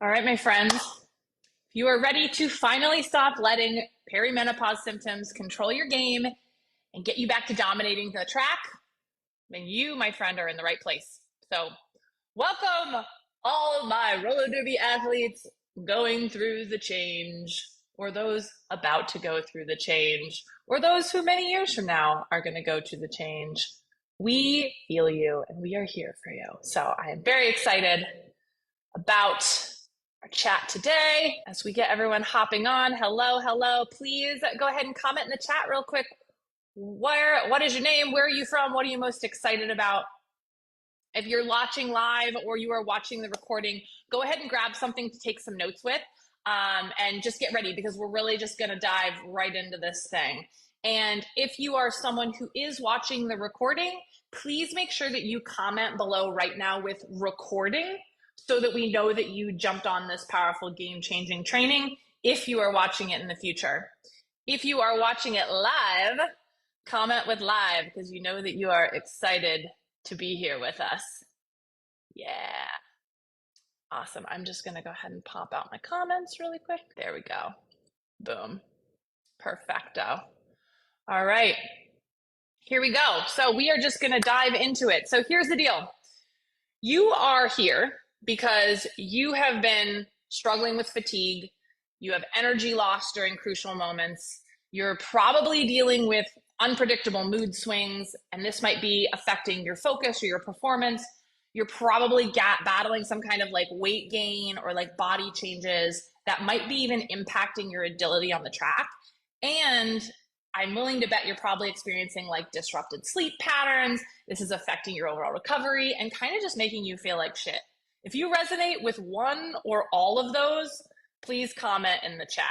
All right, my friends, if you are ready to finally stop letting perimenopause symptoms control your game and get you back to dominating the track, then you, my friend, are in the right place. So, welcome all my roller derby athletes going through the change, or those about to go through the change, or those who many years from now are going to go to the change. We feel you and we are here for you. So, I am very excited about our chat today as we get everyone hopping on. Hello. Please go ahead and comment in the chat real quick. What is your name? Where are you from? What are you most excited about? If you're watching live or you are watching the recording, go ahead and grab something to take some notes with, and just get ready because we're really just going to dive right into this thing. And if you are someone who is watching the recording, please make sure that you comment below right now with recording so that we know that you jumped on this powerful game-changing training if you are watching it in the future. If you are watching it live, comment with live because you know that you are excited to be here with us. Yeah. Awesome. I'm just going to go ahead and pop out my comments really quick. There we go. Boom. Perfecto. All right. Here we go. So we are just going to dive into it. So here's the deal. You are here because you have been struggling with fatigue. You have energy loss during crucial moments. You're probably dealing with unpredictable mood swings, and this might be affecting your focus or your performance. You're probably battling some kind of like weight gain or like body changes that might be even impacting your agility on the track. And I'm willing to bet you're probably experiencing like disrupted sleep patterns. This is affecting your overall recovery and kind of just making you feel like shit. If you resonate with one or all of those, please comment in the chat.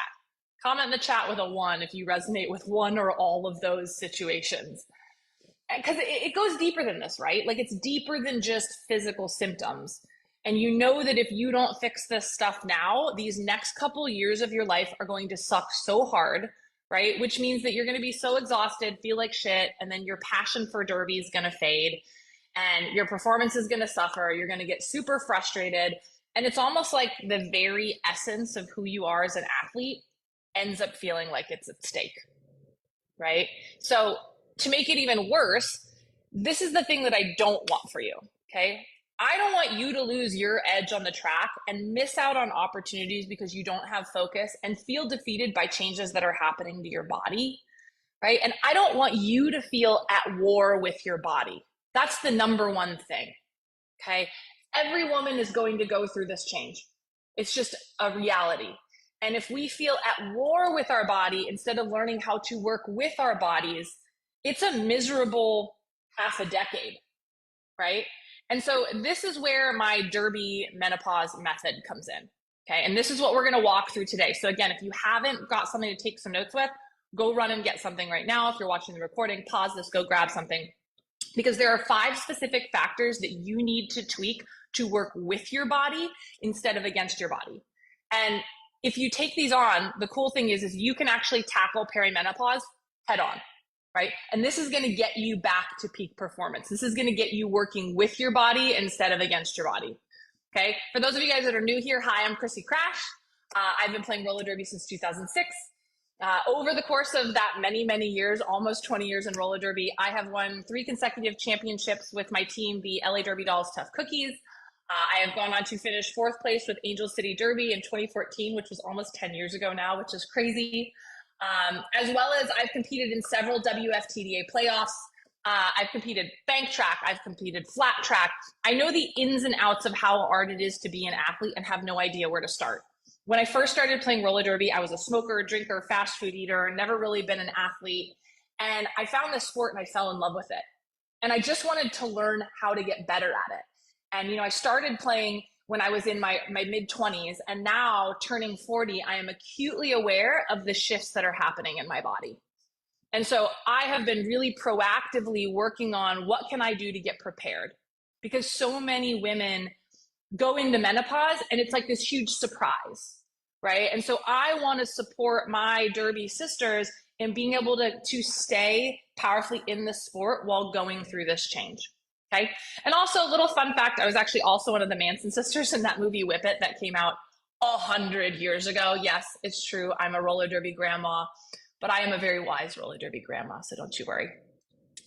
Comment in the chat with a 1 if you resonate with one or all of those situations. Because it goes deeper than this, right? Like it's deeper than just physical symptoms. And you know that if you don't fix this stuff now, these next couple years of your life are going to suck so hard, right? Which means that you're going to be so exhausted, feel like shit, and then your passion for derby is going to fade and your performance is going to suffer. You're going to get super frustrated. And it's almost like the very essence of who you are as an athlete ends up feeling like it's at stake, right? So to make it even worse, this is the thing that I don't want for you, okay? I don't want you to lose your edge on the track and miss out on opportunities because you don't have focus and feel defeated by changes that are happening to your body, right? And I don't want you to feel at war with your body. That's the number one thing, okay? Every woman is going to go through this change. It's just a reality. And if we feel at war with our body instead of learning how to work with our bodies, it's a miserable half a decade, right? And so this is where my derby menopause method comes in, okay? And this is what we're going to walk through today. So again, if you haven't got something to take some notes with, go run and get something right now. If you're watching the recording, pause this, go grab something. Because there are 5 specific factors that you need to tweak to work with your body instead of against your body. And if you take these on, the cool thing is you can actually tackle perimenopause head on, right? And this is going to get you back to peak performance. This is going to get you working with your body instead of against your body, okay? For those of you guys that are new here, hi, I'm Chrissy Crash. I've been playing roller derby since 2006. Over the course of that many years, almost 20 years in roller derby, I have won 3 consecutive championships with my team, the LA Derby Dolls Tough Cookies. I have gone on to finish 4th place with Angel City Derby in 2014, which was almost 10 years ago now, which is crazy. As well as I've competed in several WFTDA playoffs. I've competed bank track. I've competed flat track. I know the ins and outs of how hard it is to be an athlete and have no idea where to start. When I first started playing roller derby, I was a smoker, drinker, fast food eater, never really been an athlete. And I found this sport and I fell in love with it. And I just wanted to learn how to get better at it. And, you know, I started playing when I was in my mid-20s, and now turning 40, I am acutely aware of the shifts that are happening in my body. And so I have been really proactively working on what can I do to get prepared? Because so many women go into menopause and it's like this huge surprise, right? And so I want to support my derby sisters in being able to stay powerfully in the sport while going through this change. Okay. And also a little fun fact, I was actually also one of the Manson sisters in that movie Whip It that came out 100 years ago. Yes, it's true. I'm a roller derby grandma, but I am a very wise roller derby grandma, so don't you worry.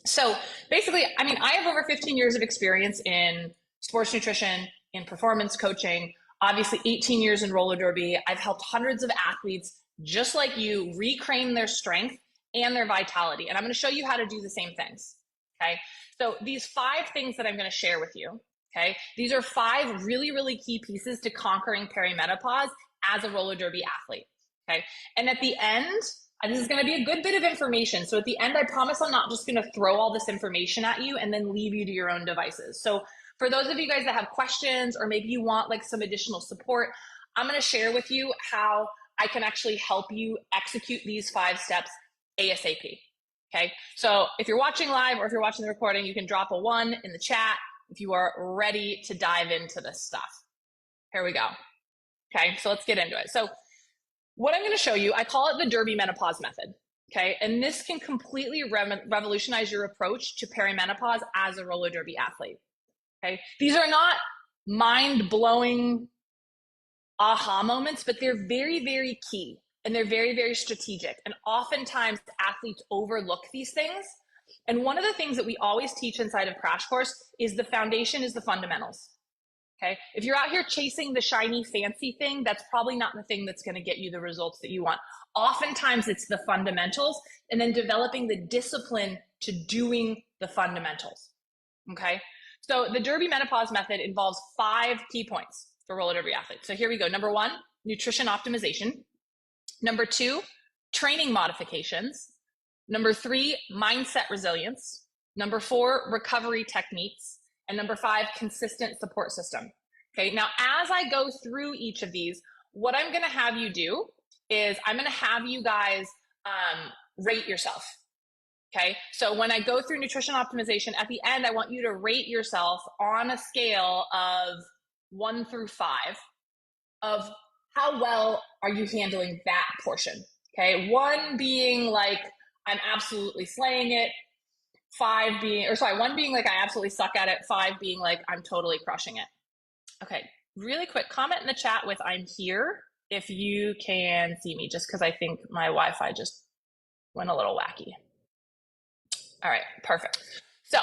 So basically, I mean, I have over 15 years of experience in sports nutrition, in performance coaching, obviously 18 years in roller derby. I've helped hundreds of athletes just like you reclaim their strength and their vitality. And I'm going to show you how to do the same things. Okay. So these 5 things that I'm going to share with you, okay, these are 5 really, really key pieces to conquering perimenopause as a roller derby athlete. Okay. And at the end, this is going to be a good bit of information. So at the end, I promise I'm not just going to throw all this information at you and then leave you to your own devices. So for those of you guys that have questions, or maybe you want like some additional support, I'm going to share with you how I can actually help you execute these 5 steps ASAP. Okay. So if you're watching live or if you're watching the recording, you can drop a 1 in the chat if you are ready to dive into this stuff. Here we go. Okay. So let's get into it. So what I'm going to show you, I call it the derby menopause method. Okay. And this can completely revolutionize your approach to perimenopause as a roller derby athlete. Okay. These are not mind blowing aha moments, but they're very, very key and they're very, very strategic. And oftentimes athletes overlook these things. And one of the things that we always teach inside of Crash Course is the foundation is the fundamentals. Okay. If you're out here chasing the shiny, fancy thing, that's probably not the thing that's going to get you the results that you want. Oftentimes it's the fundamentals and then developing the discipline to doing the fundamentals. Okay. So the derby menopause method involves 5 key points for roller derby athletes. So here we go. Number 1, nutrition optimization. Number 2, training modifications. Number 3, mindset resilience. Number 4, recovery techniques. And number 5, consistent support system. Okay, now as I go through each of these, what I'm going to have you do is I'm going to have you guys rate yourself. Okay, so when I go through nutrition optimization, at the end, I want you to rate yourself on a scale of 1 through 5 of how well are you handling that portion. Okay, 1 being like, I'm absolutely slaying it. 1 being like I absolutely suck at it. 5 being like I'm totally crushing it. Okay, really quick comment in the chat with I'm here if you can see me, just because I think my Wi-Fi just went a little wacky. All right, perfect. So,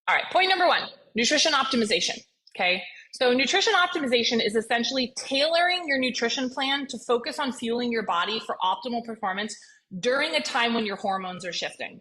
all right, point number 1, nutrition optimization. Okay, so nutrition optimization is essentially tailoring your nutrition plan to focus on fueling your body for optimal performance during a time when your hormones are shifting.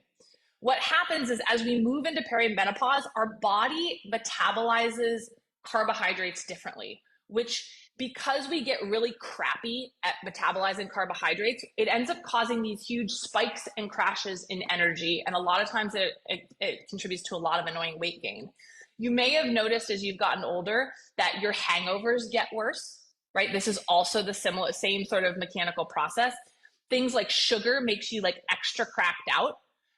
What happens is as we move into perimenopause, our body metabolizes carbohydrates differently, which because we get really crappy at metabolizing carbohydrates, it ends up causing these huge spikes and crashes in energy. And a lot of times it contributes to a lot of annoying weight gain. You may have noticed as you've gotten older that your hangovers get worse, right? This is also the same sort of mechanical process. Things like sugar makes you like extra cracked out.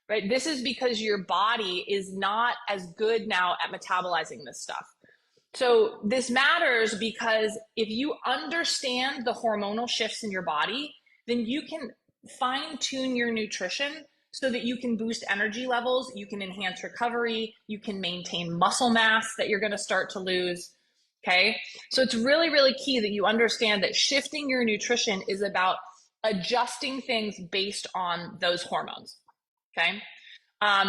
Right? This is because your body is not as good now at metabolizing this stuff. So this matters because if you understand the hormonal shifts in your body, then you can fine tune your nutrition so that you can boost energy levels, you can enhance recovery, you can maintain muscle mass that you're going to start to lose. Okay. So it's really, really key that you understand that shifting your nutrition is about adjusting things based on those hormones. Okay.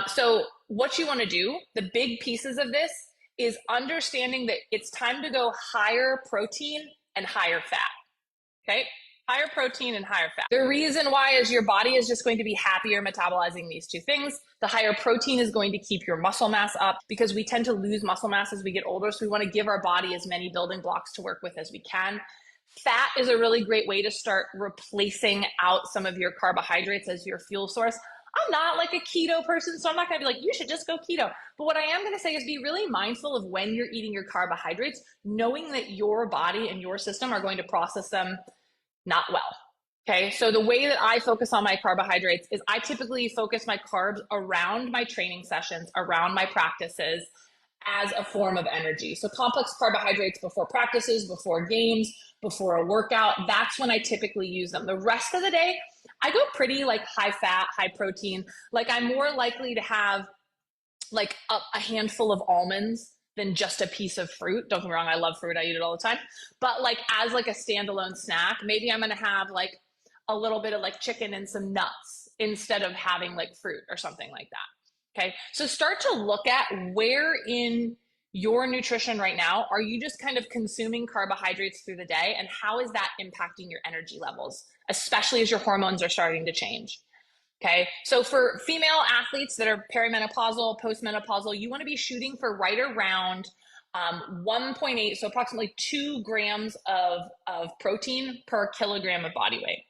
So what you want to do, the big pieces of this is understanding that it's time to go higher protein and higher fat. Okay. Higher protein and higher fat. The reason why is your body is just going to be happier metabolizing these 2 things. The higher protein is going to keep your muscle mass up because we tend to lose muscle mass as we get older. So we want to give our body as many building blocks to work with as we can. Fat is a really great way to start replacing out some of your carbohydrates as your fuel source. I'm not like a keto person, so I'm not going to be like, you should just go keto. But what I am going to say is be really mindful of when you're eating your carbohydrates, knowing that your body and your system are going to process them not well. Okay, so the way that I focus on my carbohydrates is I typically focus my carbs around my training sessions, around my practices as a form of energy. So complex carbohydrates before practices, before games, before a workout, that's when I typically use them. The rest of the day, I go pretty like high fat, high protein. Like I'm more likely to have like a handful of almonds than just a piece of fruit. Don't get me wrong, I love fruit, I eat it all the time. But like as like a standalone snack, maybe I'm gonna have like a little bit of like chicken and some nuts instead of having like fruit or something like that. Okay, so start to look at where in your nutrition right now are you just kind of consuming carbohydrates through the day, and how is that impacting your energy levels, especially as your hormones are starting to change. Okay, so for female athletes that are perimenopausal, postmenopausal, you want to be shooting for right around 1.8, so approximately 2 grams of protein per kilogram of body weight.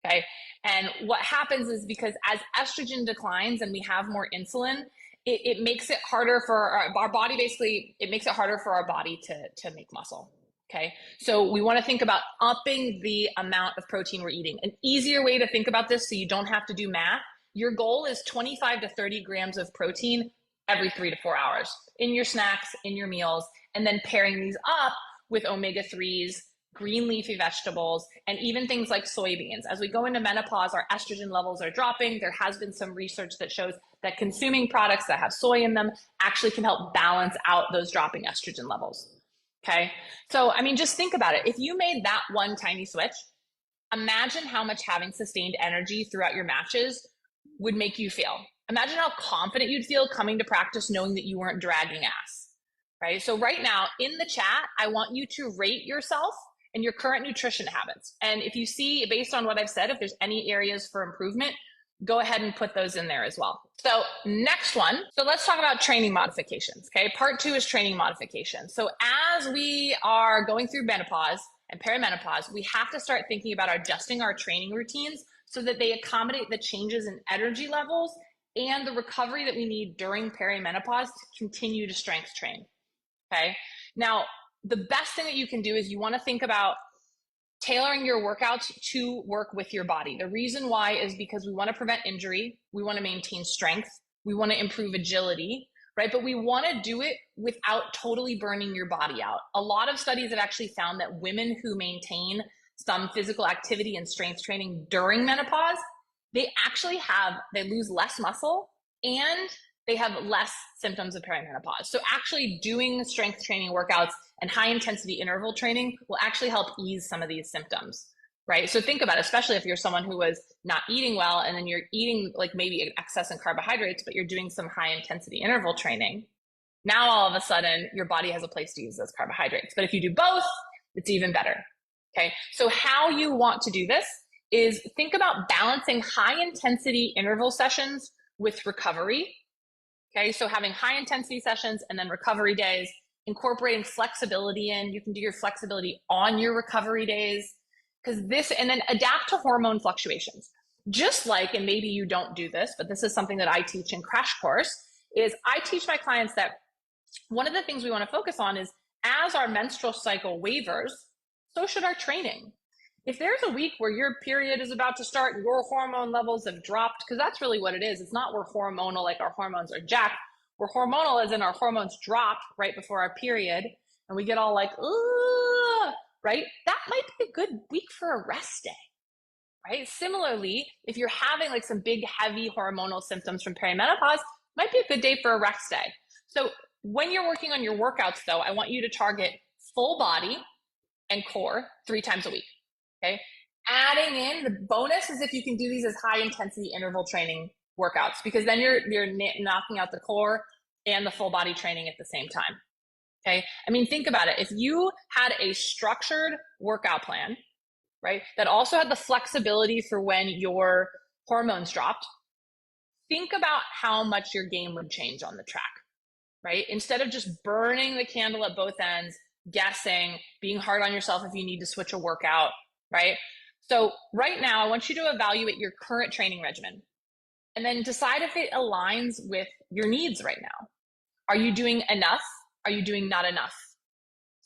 Okay, and what happens is because as estrogen declines and we have more insulin, it makes it harder for our body, basically, it makes it harder for our body to make muscle. Okay, so we want to think about upping the amount of protein we're eating. An easier way to think about this so you don't have to do math, your goal is 25 to 30 grams of protein every 3 to 4 hours in your snacks, in your meals, and then pairing these up with omega-3s, green leafy vegetables, and even things like soybeans. As we go into menopause, our estrogen levels are dropping. There has been some research that shows that consuming products that have soy in them actually can help balance out those dropping estrogen levels. Okay, so I mean, just think about it. If you made that one tiny switch, imagine how much having sustained energy throughout your matches would make you feel. Imagine how confident you'd feel coming to practice knowing that you weren't dragging ass, right? So right now in the chat, I want you to rate yourself and your current nutrition habits. And if you see, based on what I've said, if there's any areas for improvement, go ahead and put those in there as well. So next one, so let's talk about training modifications, okay? Part 2 is training modification. So as we are going through menopause and perimenopause, we have to start thinking about adjusting our training routines so that they accommodate the changes in energy levels and the recovery that we need during perimenopause to continue to strength train, okay? Now, the best thing that you can do is you want to think about tailoring your workouts to work with your body. The reason why is because we want to prevent injury, we want to maintain strength, we want to improve agility, right? But we want to do it without totally burning your body out. A lot of studies have actually found that women who maintain some physical activity and strength training during menopause, they lose less muscle and they have less symptoms of perimenopause. So actually doing strength training workouts and high intensity interval training will actually help ease some of these symptoms, right? So think about it, especially if you're someone who was not eating well and then you're eating like maybe excess in carbohydrates, but you're doing some high intensity interval training. Now all of a sudden your body has a place to use those carbohydrates. But if you do both, it's even better, okay? So how you want to do this is think about balancing high intensity interval sessions with recovery. Okay, so having high intensity sessions and then recovery days, incorporating flexibility in, you can do your flexibility on your recovery days, and then adapt to hormone fluctuations. Just like, and maybe you don't do this, but this is something that I teach in Crash Course, is I teach my clients that one of the things we want to focus on is as our menstrual cycle wavers, so should our training. If there's a week where your period is about to start, your hormone levels have dropped, because that's really what it is. It's not we're hormonal, like our hormones are jacked. We're hormonal as in our hormones drop right before our period, and we get all like, ugh, right? That might be a good week for a rest day, right? Similarly, if you're having like some big, heavy hormonal symptoms from perimenopause, might be a good day for a rest day. So when you're working on your workouts, though, I want you to target full body and core 3 times a week. Okay, adding in the bonus is if you can do these as high intensity interval training workouts, because then you're knocking out the core and the full body training at the same time. Okay, I mean, think about it. If you had a structured workout plan, right, that also had the flexibility for when your hormones dropped, think about how much your game would change on the track, right? Instead of just burning the candle at both ends, guessing, being hard on yourself if you need to switch a workout, right? So right now, I want you to evaluate your current training regimen and then decide if it aligns with your needs right now. Are you doing enough? Are you doing not enough?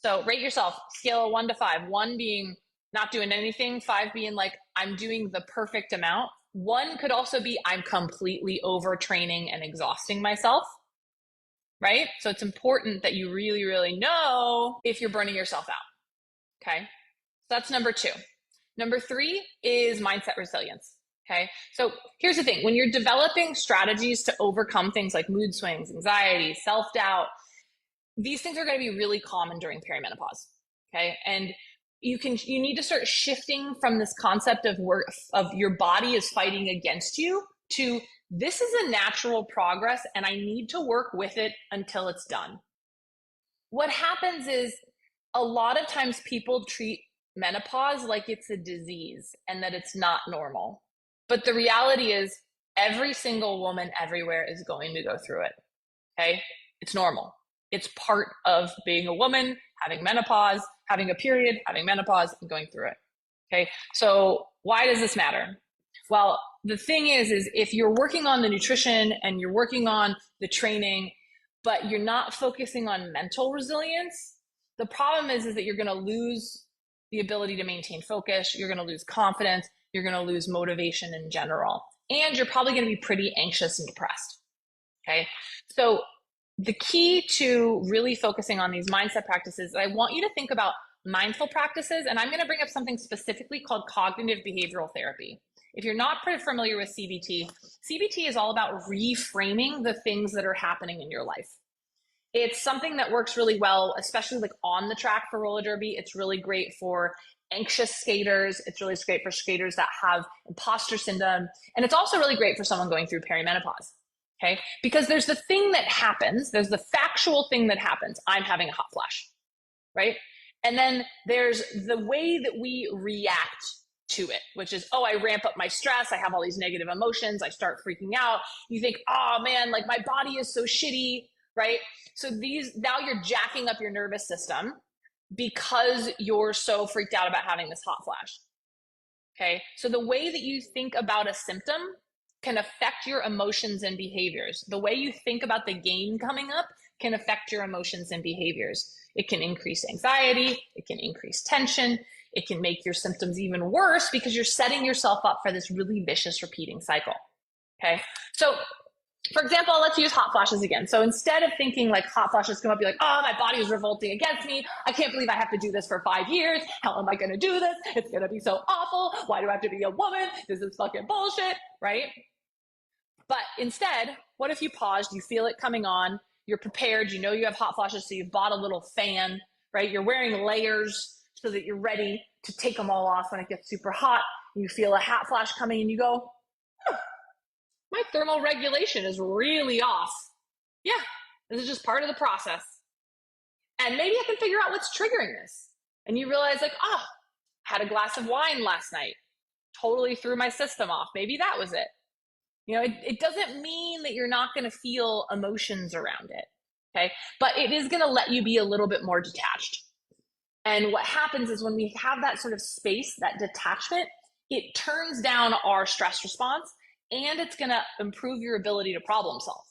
So rate yourself, scale of 1 to 5, 1 being not doing anything, 5 being like, I'm doing the perfect amount. 1 could also be, I'm completely overtraining and exhausting myself, right? So it's important that you really, really know if you're burning yourself out, okay? So that's number 2. Number 3 is mindset resilience, okay? So here's the thing. When you're developing strategies to overcome things like mood swings, anxiety, self-doubt, these things are going to be really common during perimenopause. Okay. And you need to start shifting from this concept of your body is fighting against you to this is a natural progress and I need to work with it until it's done. What happens is a lot of times people treat menopause like it's a disease and that it's not normal. But the reality is every single woman everywhere is going to go through it. Okay. It's normal. It's part of being a woman, having menopause, having a period, having menopause, and going through it. Okay. So why does this matter? Well, the thing is if you're working on the nutrition and you're working on the training, but you're not focusing on mental resilience, the problem is that you're going to lose the ability to maintain focus. You're going to lose confidence. You're going to lose motivation in general. And you're probably going to be pretty anxious and depressed. Okay. So the key to really focusing on these mindset practices, I want you to think about mindful practices, and I'm going to bring up something specifically called cognitive behavioral therapy. If you're not pretty familiar with CBT, CBT is all about reframing the things that are happening in your life. It's something that works really well, especially like on the track for roller derby. It's really great for anxious skaters. It's really great for skaters that have imposter syndrome. And it's also really great for someone going through perimenopause. Okay. Because there's the thing that happens, there's the factual thing that happens. I'm having a hot flash, right? And then there's the way that we react to it, which is, oh, I ramp up my stress. I have all these negative emotions. I start freaking out. You think, oh man, like my body is so shitty, right? So now you're jacking up your nervous system because you're so freaked out about having this hot flash. Okay. So the way that you think about a symptom can affect your emotions and behaviors. The way you think about the game coming up can affect your emotions and behaviors. It can increase anxiety. It can increase tension. It can make your symptoms even worse because you're setting yourself up for this really vicious repeating cycle. Okay. So for example, let's use hot flashes again. So instead of thinking like hot flashes come up, you're like, oh, my body is revolting against me. I can't believe I have to do this for 5 years. How am I going to do this? It's going to be so awful. Why do I have to be a woman? This is fucking bullshit, right? But instead, what if you paused, you feel it coming on, you're prepared, you know you have hot flashes, so you've bought a little fan, right? You're wearing layers so that you're ready to take them all off when it gets super hot. You feel a hot flash coming and you go, my thermal regulation is really off. Yeah, this is just part of the process. And maybe I can figure out what's triggering this. And you realize like, oh, had a glass of wine last night. Totally threw my system off. Maybe that was it. You know, it doesn't mean that you're not going to feel emotions around it. Okay. But it is going to let you be a little bit more detached. And what happens is when we have that sort of space, that detachment, it turns down our stress response and it's going to improve your ability to problem solve.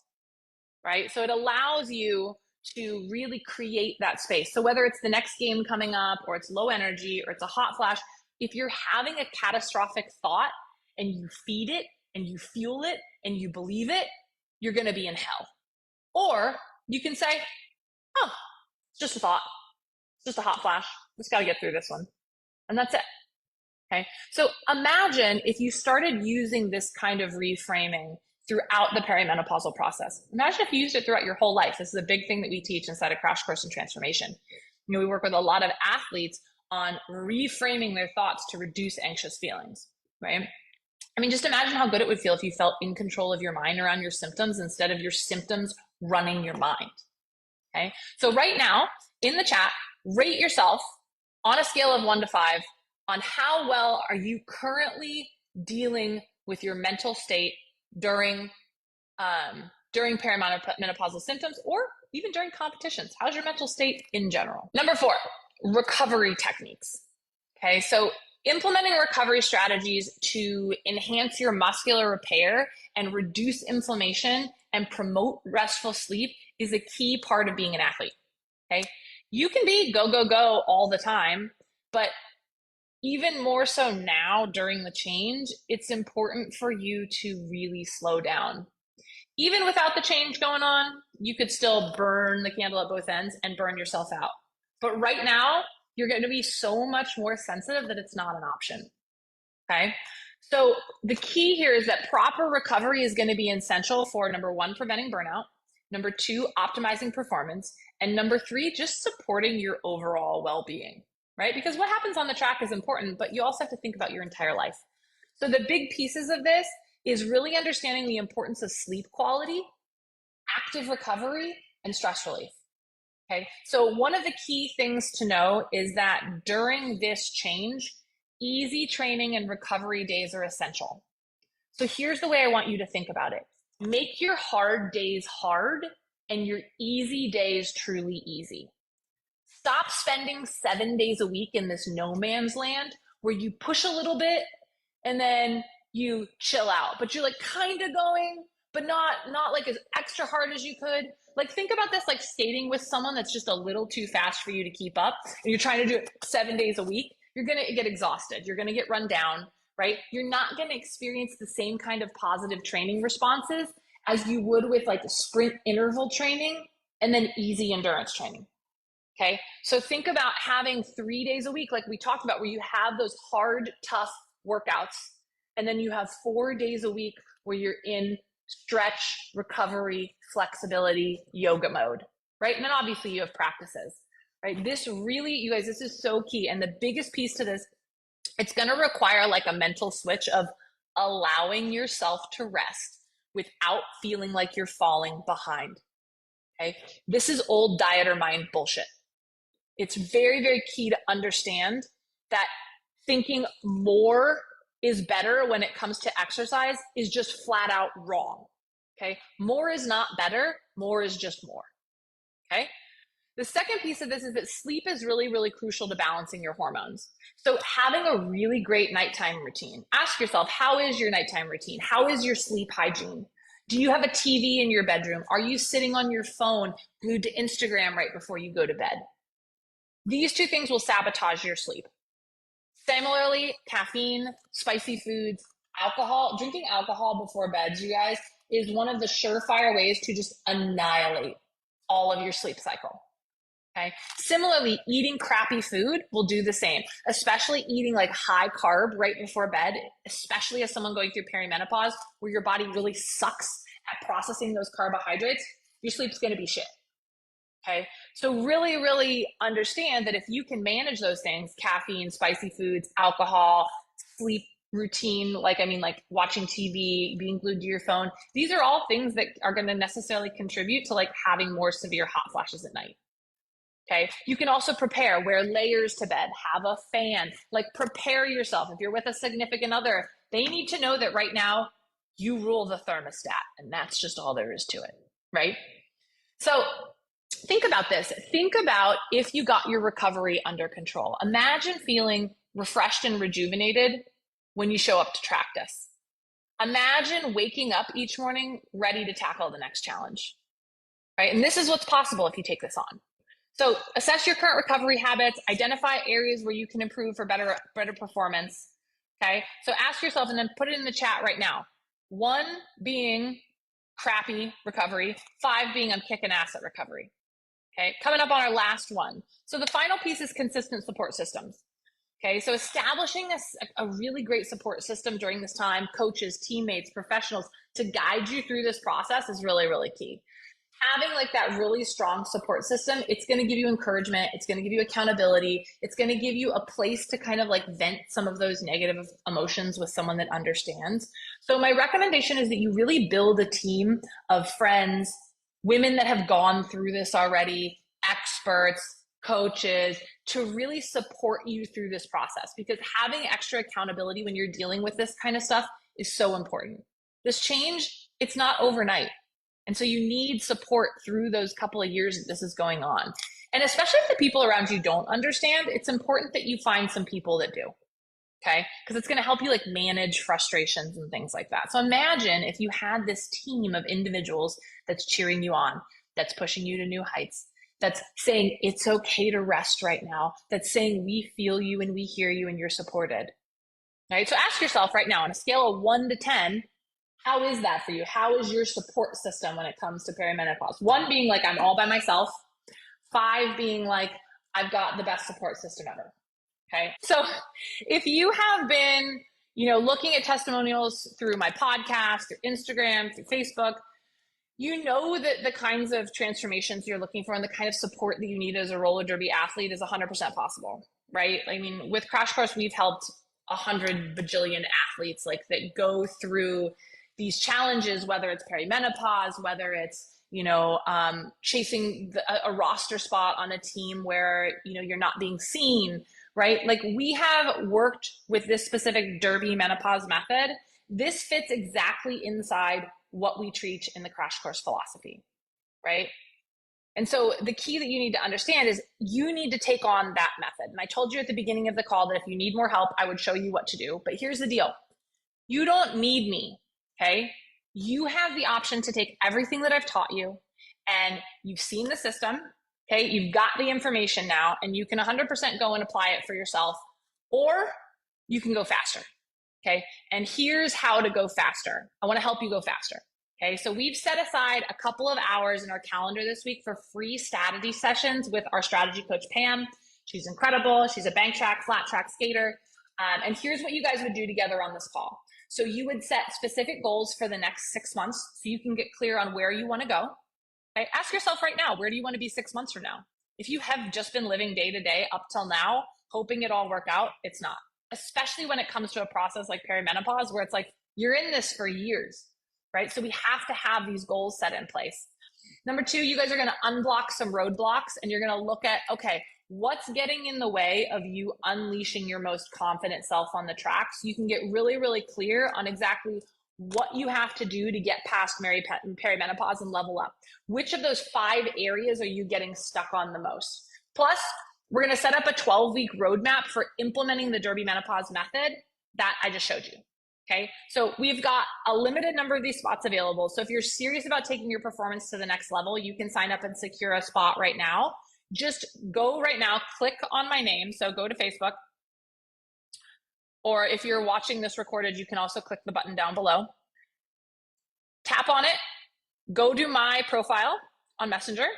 Right. So it allows you to really create that space. So whether it's the next game coming up or it's low energy or it's a hot flash, if you're having a catastrophic thought and you feed it and you fuel it and you believe it, you're going to be in hell. Or you can say, oh, it's just a thought. It's just a hot flash. Just got to get through this one. And that's it. Okay. So imagine if you started using this kind of reframing throughout the perimenopausal process. Imagine if you used it throughout your whole life. This is a big thing that we teach inside of Crash Course in Transformation. You know, we work with a lot of athletes on reframing their thoughts to reduce anxious feelings, right? I mean, just imagine how good it would feel if you felt in control of your mind around your symptoms instead of your symptoms running your mind. Okay. So right now in the chat, rate yourself on a scale of 1 to 5 on how well are you currently dealing with your mental state during perimenopausal symptoms or even during competitions. How's your mental state in general? Number 4, recovery techniques. Okay, so implementing recovery strategies to enhance your muscular repair and reduce inflammation and promote restful sleep is a key part of being an athlete. Okay, you can be go, go, go all the time, but even more so now during the change, it's important for you to really slow down. Even without the change going on, you could still burn the candle at both ends and burn yourself out. But right now, you're going to be so much more sensitive that it's not an option. Okay. So the key here is that proper recovery is going to be essential for number 1, preventing burnout, number 2, optimizing performance, And number three, just supporting your overall well-being, right? Because what happens on the track is important, but you also have to think about your entire life. So the big pieces of this is really understanding the importance of sleep quality, active recovery, and stress relief. Okay, so one of the key things to know is that during this change, easy training and recovery days are essential. So here's the way I want you to think about it. Make your hard days hard and your easy days truly easy. Stop spending 7 days a week in this no man's land where you push a little bit and then you chill out, but you're like kind of going, but not like as extra hard as you could. Like think about this like skating with someone that's just a little too fast for you to keep up, and you're trying to do it 7 days a week. You're going to get exhausted. You're going to get run down, right? You're not going to experience the same kind of positive training responses as you would with like sprint interval training and then easy endurance training. Okay, so think about having 3 days a week, like we talked about, where you have those hard, tough workouts, and then you have 4 days a week where you're in stretch, recovery, flexibility, yoga mode, right? And then obviously you have practices, right? This really, you guys, this is so key. And the biggest piece to this, it's going to require like a mental switch of allowing yourself to rest without feeling like you're falling behind. Okay, this is old dieter mind bullshit. It's very, very key to understand that thinking more is better when it comes to exercise is just flat out wrong. Okay, more is not better, more is just more. Okay, the second piece of this is that sleep is really, really crucial to balancing your hormones. So having a really great nighttime routine. Ask yourself, how is your nighttime routine? How is your sleep hygiene? Do you have a TV in your bedroom? Are you sitting on your phone glued to Instagram right before you go to bed? These two things will sabotage your sleep. Similarly, caffeine, spicy foods, alcohol, drinking alcohol before bed, you guys, is one of the surefire ways to just annihilate all of your sleep cycle. Okay. Similarly, eating crappy food will do the same, especially eating like high carb right before bed, especially as someone going through perimenopause, where your body really sucks at processing those carbohydrates. Your sleep's going to be shit. Okay, so really, really understand that if you can manage those things, caffeine, spicy foods, alcohol, sleep routine, like watching TV, being glued to your phone, these are all things that are going to necessarily contribute to like having more severe hot flashes at night. Okay, you can also prepare, wear layers to bed, have a fan, like prepare yourself. If you're with a significant other, they need to know that right now you rule the thermostat, and that's just all there is to it, right? So think about this. Think about if you got your recovery under control. Imagine feeling refreshed and rejuvenated when you show up to practice. Imagine waking up each morning ready to tackle the next challenge, right? And this is what's possible if you take this on. So assess your current recovery habits, identify areas where you can improve for better performance, okay? So ask yourself and then put it in the chat right now. 1 being crappy recovery, 5 being I'm kicking ass at recovery. Okay, coming up on our last one. So the final piece is consistent support systems. Okay, so establishing a really great support system during this time, coaches, teammates, professionals to guide you through this process is really, really key. Having like that really strong support system, it's going to give you encouragement. It's going to give you accountability. It's going to give you a place to kind of like vent some of those negative emotions with someone that understands. So my recommendation is that you really build a team of friends, women that have gone through this already, experts, coaches, to really support you through this process, because having extra accountability when you're dealing with this kind of stuff is so important. This change, it's not overnight. And so you need support through those couple of years that this is going on. And especially if the people around you don't understand, it's important that you find some people that do. Okay, because it's going to help you like manage frustrations and things like that. So imagine if you had this team of individuals that's cheering you on, that's pushing you to new heights, that's saying it's okay to rest right now, that's saying we feel you and we hear you and you're supported. All right, so ask yourself right now on a scale of 1 to 10, how is that for you? How is your support system when it comes to perimenopause? 1 being like I'm all by myself, 5 being like I've got the best support system ever. Okay, so if you have been, looking at testimonials through my podcast, through Instagram, through Facebook, You know that the kinds of transformations you're looking for and the kind of support that you need as a roller derby athlete is 100% possible, right? I mean, with Crash Course, we've helped 100 bajillion athletes like that go through these challenges, whether it's perimenopause, whether it's chasing a roster spot on a team where you're not being seen, right? Like we have worked with this specific derby menopause method. This fits exactly inside what we teach in the Crash Course philosophy, right? And so the key that you need to understand is you need to take on that method. And I told you at the beginning of the call that if you need more help, I would show you what to do. But here's the deal. You don't need me, okay? You have the option to take everything that I've taught you and you've seen the system, okay? You've got the information now and you can 100% go and apply it for yourself, or you can go faster, okay? And here's how to go faster. I want to help you go faster. Okay, so we've set aside a couple of hours in our calendar this week for free strategy sessions with our strategy coach, Pam. She's incredible. She's a bank track, flat track skater. And here's what you guys would do together on this call. So you would set specific goals for the next 6 months so you can get clear on where you want to go. Okay, ask yourself right now, where do you want to be 6 months from now? If you have just been living day to day up till now, hoping it all work out, it's not. Especially when it comes to a process like perimenopause, where it's like, you're in this for years. Right? So we have to have these goals set in place. Number 2, you guys are going to unblock some roadblocks and you're going to look at, okay, what's getting in the way of you unleashing your most confident self on the track so you can get really, really clear on exactly what you have to do to get past perimenopause and level up. Which of those 5 areas are you getting stuck on the most? Plus, we're going to set up a 12-week roadmap for implementing the Derby Menopause method that I just showed you. Okay, so we've got a limited number of these spots available. So if you're serious about taking your performance to the next level, you can sign up and secure a spot right now. Just go right now, click on my name. So go to Facebook. Or if you're watching this recorded, you can also click the button down below. Tap on it, go to my profile on Messenger,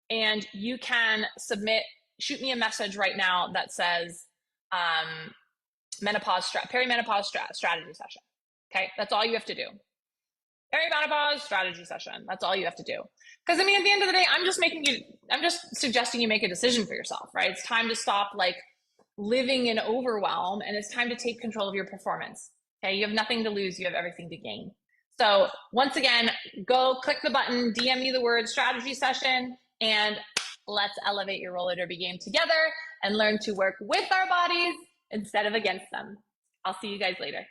and you can shoot me a message right now that says, perimenopause strategy session. Okay, that's all you have to do. Perimenopause strategy session. That's all you have to do. Because I mean, at the end of the day, I'm just suggesting you make a decision for yourself, right? It's time to stop like living in overwhelm, and it's time to take control of your performance. Okay, you have nothing to lose, you have everything to gain. So once again, go click the button, DM me the word strategy session, and let's elevate your roller derby game together and learn to work with our bodies instead of against them. I'll see you guys later.